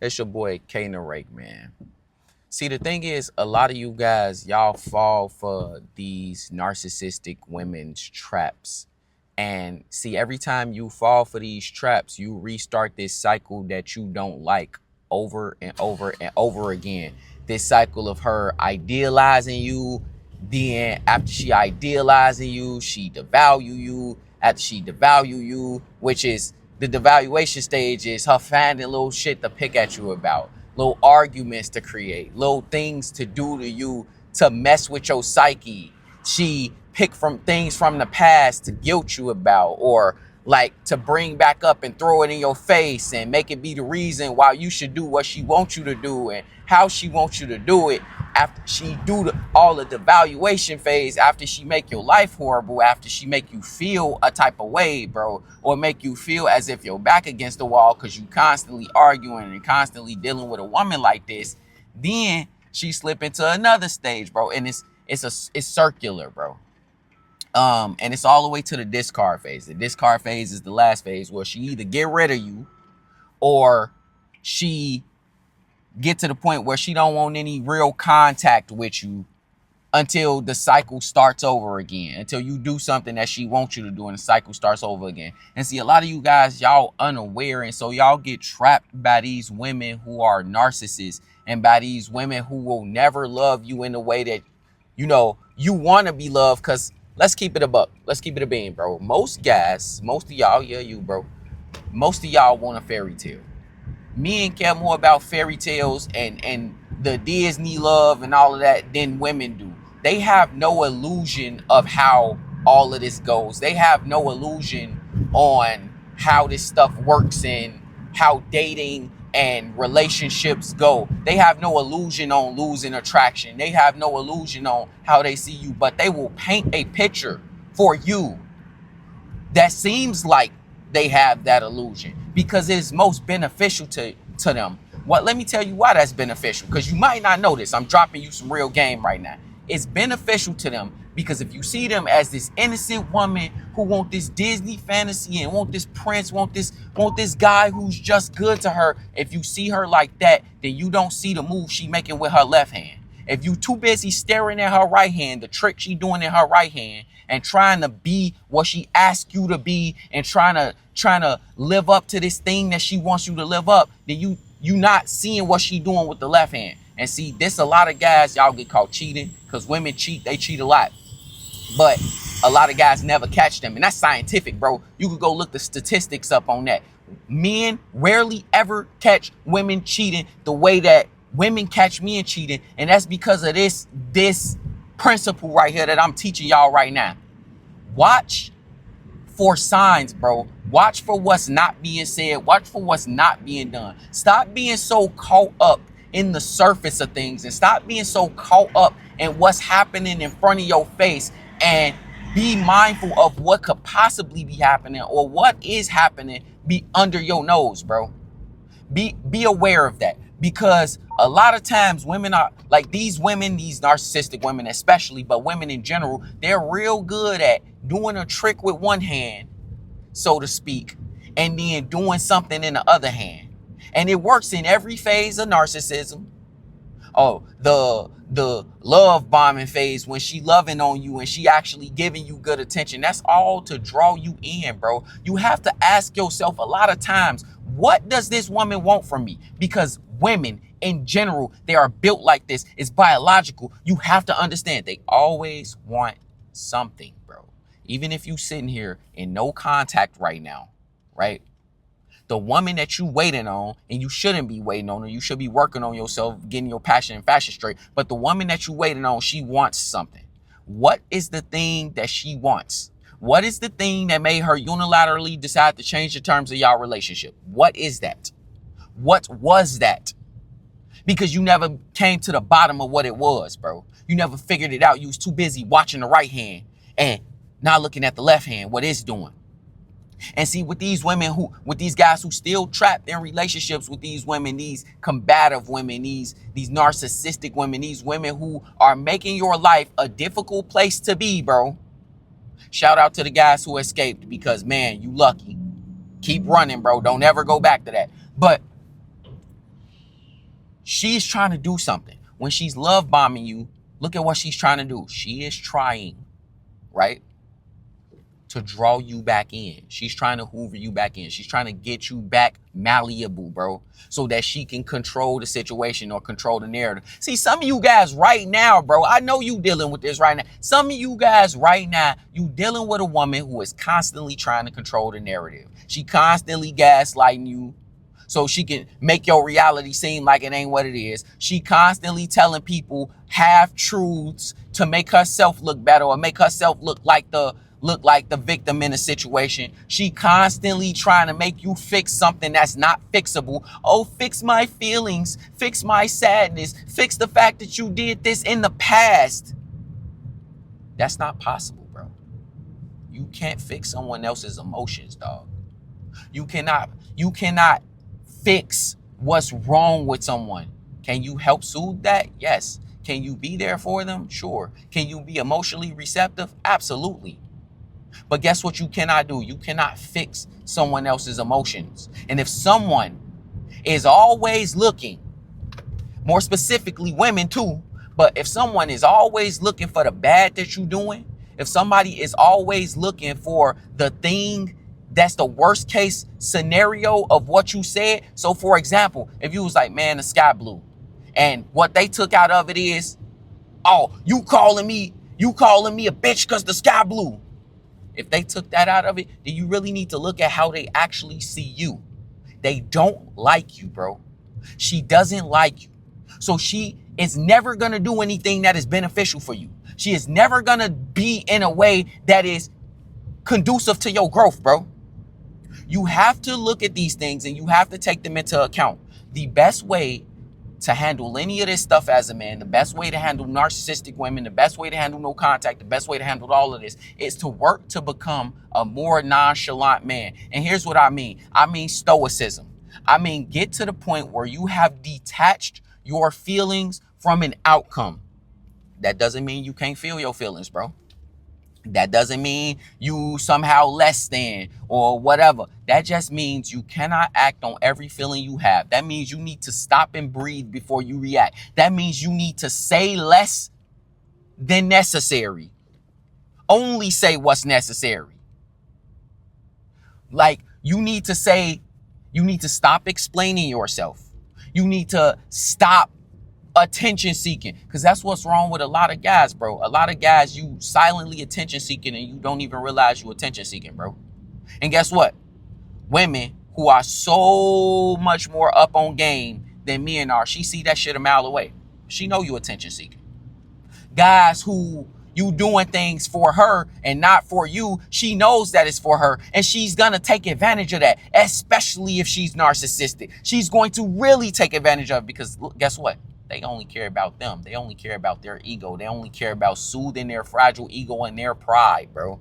It's your boy K Rake, man. See, the thing is, a lot of you guys, y'all fall for these narcissistic women's traps. And see, every time you fall for these traps, you restart this cycle that you don't like over and over and over again. This cycle of her idealizing you, then after she idealizing you, she devalue you. After she devalue you, which is the devaluation stage, is her finding little shit to pick at you about, little arguments to create, little things to do to you to mess with your psyche. She pick from things from the past to guilt you about, or like to bring back up and throw it in your face and make it be the reason why you should do what she wants you to do and how she wants you to do it. After she do all of the valuation phase, after she make your life horrible, after she make you feel a type of way, bro, or make you feel as if you're back against the wall because you constantly arguing and constantly dealing with a woman like this, then she slip into another stage, bro, and it's circular, bro. And it's all the way to the discard phase. The discard phase is the last phase where she either get rid of you or she get to the point where she don't want any real contact with you until the cycle starts over again, until you do something that she wants you to do and the cycle starts over again. And see, a lot of you guys, y'all unaware, and so y'all get trapped by these women who are narcissists and by these women who will never love you in the way that you want to be loved. Because let's keep it a buck, let's keep it a bean, bro. Most guys, most of y'all, yeah, you, bro, most of y'all want a fairy tale. Men care more about fairy tales and the Disney love and all of that than women do. They have no illusion of how all of this goes. They have no illusion on how this stuff works and how dating and relationships go. They have no illusion on losing attraction. They have no illusion on how they see you, but they will paint a picture for you that seems like they have that illusion because it's most beneficial to them. What? Let me tell you why that's beneficial, because you might not know this. I'm dropping you some real game right now. It's beneficial to them because if you see them as this innocent woman who want this Disney fantasy and want this prince, want this guy who's just good to her, if you see her like that, then you don't see the move she making with her left hand. If you too busy staring at her right hand, the trick she doing in her right hand, and trying to be what she asked you to be, and trying to live up to this thing that she wants you to live up, then you not seeing what she doing with the left hand. And see, this a lot of guys, y'all get caught cheating because women cheat, they cheat a lot. But a lot of guys never catch them. And that's scientific, bro. You could go look the statistics up on that. Men rarely ever catch women cheating the way that women catch men cheating. And that's because of this principle right here that I'm teaching y'all right now. Watch for signs, bro. Watch for what's not being said. Watch for what's not being done. Stop being so caught up in the surface of things and stop being so caught up in what's happening in front of your face, and be mindful of what could possibly be happening or what is happening be under your nose, bro. Be aware of that, because a lot of times women are like these narcissistic women especially, but women in general, they're real good at doing a trick with one hand, so to speak, and then doing something in the other hand. And it works in every phase of narcissism. Oh, the love bombing phase, when she loving on you and she actually giving you good attention, that's all to draw you in, bro. You have to ask yourself a lot of times, what does this woman want from me? Because women in general, they are built like this. It's biological. You have to understand they always want something, bro. Even if you sitting here in no contact right now, right? The woman that you waiting on, and you shouldn't be waiting on her, you should be working on yourself, getting your passion and fashion straight. But the woman that you waiting on, she wants something. What is the thing that she wants? What is the thing that made her unilaterally decide to change the terms of y'all relationship? What is that? What was that? Because you never came to the bottom of what it was, bro. You never figured it out. You was too busy watching the right hand and not looking at the left hand, what it's doing. And see, with these guys who still trapped in relationships with these women, these combative women, these narcissistic women, these women who are making your life a difficult place to be, bro. Shout out to the guys who escaped, because man, you lucky. Keep running, bro. Don't ever go back to that. But She's trying to do something. When she's love bombing you, look at what she's trying to do. She is trying, right, to draw you back in. She's trying to hoover you back in. She's trying to get you back malleable, bro, so that she can control the situation or control the narrative. See, some of you guys right now, bro, I know you dealing with this right now. Some of you guys right now, you dealing with a woman who is constantly trying to control the narrative. She constantly gaslighting you so she can make your reality seem like it ain't what it is. She constantly telling people half truths to make herself look better or make herself look like the victim in a situation. She constantly trying to make you fix something that's not fixable. Oh, fix my feelings, fix my sadness, fix the fact that you did this in the past. That's not possible, bro. You can't fix someone else's emotions, dog. You cannot fix what's wrong with someone. Can you help soothe that? Yes. Can you be there for them? Sure. Can you be emotionally receptive? Absolutely. But guess what you cannot do? You cannot fix someone else's emotions. And if someone is always looking, more specifically women too, but if someone is always looking for the bad that you're doing, if somebody is always looking for the thing that's the worst case scenario of what you said. So for example, if you was like, man, the sky blue, and what they took out of it is, oh, you calling me a bitch because the sky blue. If they took that out of it, then you really need to look at how they actually see you. They don't like you, bro. She doesn't like you. So she is never going to do anything that is beneficial for you. She is never going to be in a way that is conducive to your growth, bro. You have to look at these things and you have to take them into account. The best way to handle any of this stuff as a man, the best way to handle narcissistic women, the best way to handle no contact, the best way to handle all of this is to work to become a more nonchalant man. And here's what I mean. I mean stoicism. I mean, get to the point where you have detached your feelings from an outcome. That doesn't mean you can't feel your feelings, bro. That doesn't mean you somehow less than or whatever. That just means you cannot act on every feeling you have. That means you need to stop and breathe before you react. That means you need to say less than necessary. Only say what's necessary. Like you need to stop explaining yourself. You need to stop attention seeking, because that's what's wrong with a lot of guys, bro. A lot of guys, you silently attention seeking and you don't even realize you attention seeking, bro. And guess what? Women who are so much more up on game than men are, she see that shit a mile away. She know you attention seeking. Guys who you doing things for her and not for you, she knows that it's for her and she's gonna take advantage of that, especially if she's narcissistic. She's going to really take advantage of it because guess what? They only care about them. They only care about their ego. They only care about soothing their fragile ego and their pride, bro.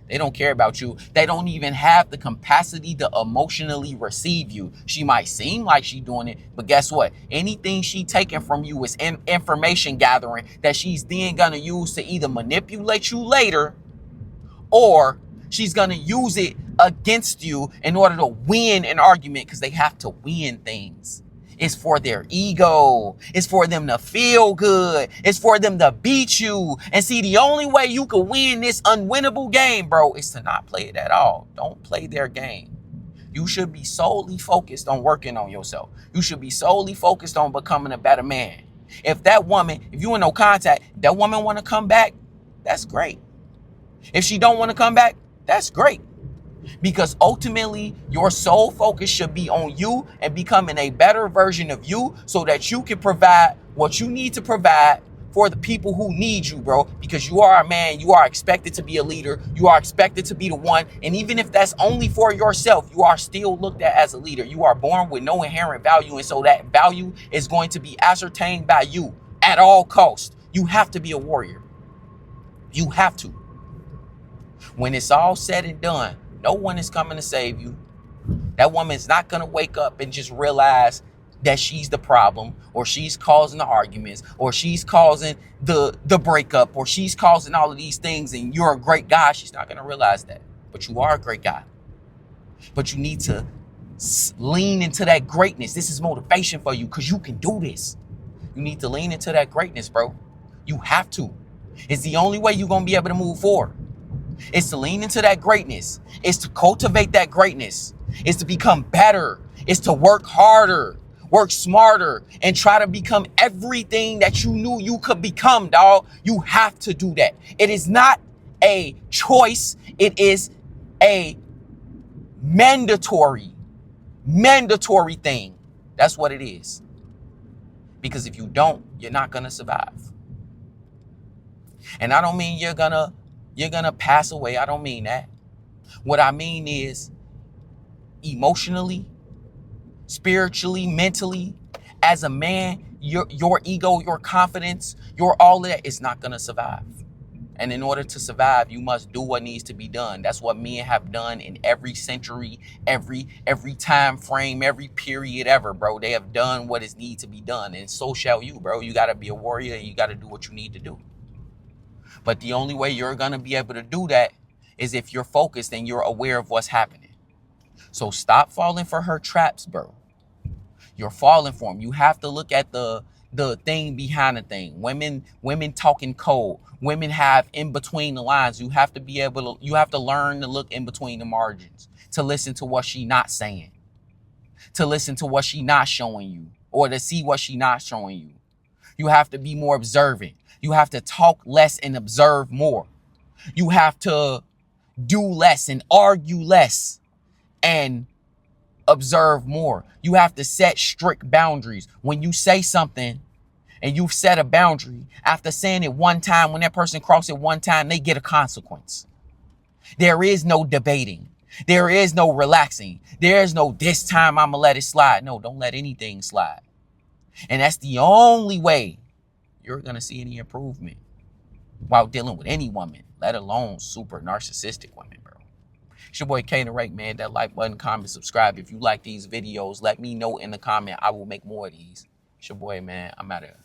They don't care about you. They don't even have the capacity to emotionally receive you. She might seem like she's doing it, but guess what? Anything she taking from you is information gathering that she's then gonna use to either manipulate you later or she's gonna use it against you in order to win an argument because they have to win things. It's for their ego. It's for them to feel good. It's for them to beat you. And see, the only way you can win this unwinnable game, bro, is to not play it at all. Don't play their game. You should be solely focused on working on yourself. You should be solely focused on becoming a better man. If that woman, if you in no contact, if that woman want to come back, that's great. If she don't want to come back, that's great. Because ultimately, your sole focus should be on you and becoming a better version of you so that you can provide what you need to provide for the people who need you, bro. Because you are a man, you are expected to be a leader, you are expected to be the one. And even if that's only for yourself, you are still looked at as a leader. You are born with no inherent value. And so that value is going to be ascertained by you at all costs. You have to be a warrior. You have to. When it's all said and done, no one is coming to save you. That woman's not going to wake up and just realize that she's the problem or she's causing the arguments or she's causing the breakup or she's causing all of these things and you're a great guy. She's not going to realize that. But you are a great guy. But you need to Lean into that greatness. This is motivation for you because you can do this. You need to lean into that greatness, bro. You have to. It's the only way you're going to be able to move forward. It's to lean into that greatness. It's to cultivate that greatness. It's to become better. It's to work harder, work smarter, and try to become everything that you knew you could become, dog. You have to do that. It is not a choice. It is a mandatory thing. That's what it is. Because if you don't, you're not going to survive. And I don't mean you're gonna pass away. I don't mean that. What I mean is emotionally, spiritually, mentally, as a man, your ego, your confidence, your all of that is not gonna survive. And in order to survive, you must do what needs to be done. That's what men have done in every century, every time frame, every period ever, bro. They have done what is need to be done, and so shall you, bro. You gotta be a warrior, and you gotta do what you need to do. But the only way you're going to be able to do that is if you're focused and you're aware of what's happening. So stop falling for her traps, bro. You're falling for them. You have to look at the thing behind the thing. Women talking cold. Women have in between the lines. You have to learn to look in between the margins, to listen to what she not saying, to listen to what she not showing you, or to see what she not showing you. You have to be more observant. You have to talk less and observe more. You have to do less and argue less and observe more. You have to set strict boundaries. When you say something and you've set a boundary, after saying it one time, when that person crosses it one time, they get a consequence. There is no debating. There is no relaxing. There is no this time I'm going to let it slide. No, don't let anything slide. And that's the only way you're going to see any improvement while dealing with any woman, let alone super narcissistic women, bro. It's your boy K the Rake, man. That like button, comment, subscribe. If you like these videos, let me know in the comment. I will make more of these. It's your boy, man. I'm out of here.